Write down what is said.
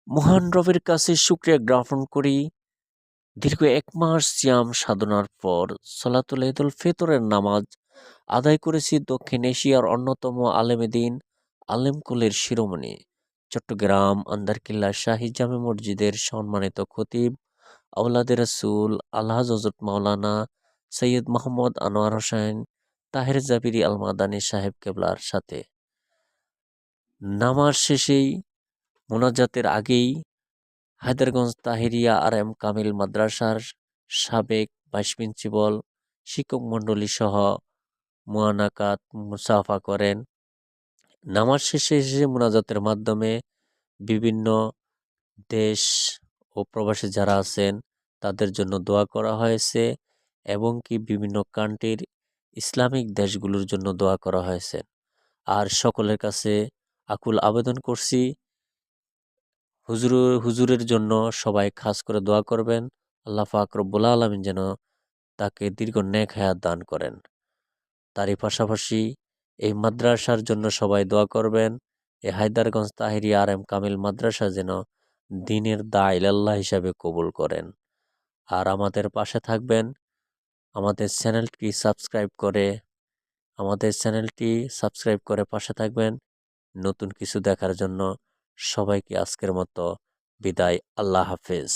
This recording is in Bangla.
মহান রবের কাছে শুকরিয়া জ্ঞাপন করি। দীর্ঘ ১ মাস সিয়াম সাধনার পর সলাতুল ঈদুল ফিতরের নামাজ আদায় করেছি দক্ষিণ এশিয়ার অন্যতম আলেমে দ্বীন, আলেমকুলের শিরোমণি চট্টগ্রাম আন্দারকিল্লা শাহী জামে মসজিদের সম্মানিত খতিব আওলাদে রাসূল আলহাজ হযরত মাওলানা সৈয়দ মোহাম্মদ আনোয়ার হোসেন তাহের জাবিরি আল মাদানী সাহেব কেবলার সাথে। নামাজ শেষেই মোনাজাতের আগেই হায়দারগঞ্জ তাহেরিয়া আর এম কামিল মাদ্রাসার সাবেক ভাইস প্রিন্সিপাল শিক্ষক মণ্ডলী সহ মুআনাকাত মুসাফা করেন। নামাজ শেষে মোনাজাতের মাধ্যমে বিভিন্ন দেশ ও প্রবাসী যারা আছেন তাদের জন্য দোয়া করা হয়েছে এবং কি বিভিন্ন কান্ট্রির ইসলামিক দেশগুলোর জন্য দোয়া করা হয়েছে। আর সকলের কাছে আকুল আবেদন করছি হুজুরের জন্য সবাই খাস করে দোয়া করবেন। আল্লাহ পাক রব্বুল আলামিন যেন তাকে দীর্ঘ নেক হায়াত দান করেন। তারই পাশাপাশি এই মাদ্রাসার জন্য সবাই দোয়া করবেন। এই হায়দারগঞ্জ তাহেরিয়া আর এম কামিল মাদ্রাসা যেন দ্বীনের দায় ইলাল্লাহ হিসাবে কবুল করেন। আর আমাদের পাশে থাকবেন। আমাদের চ্যানেলটি সাবস্ক্রাইব করে পাশে থাকবেন। নতুন কিছু দেখার জন্য সবাইকে আজকের মতো বিদায়। আল্লাহ হাফেজ।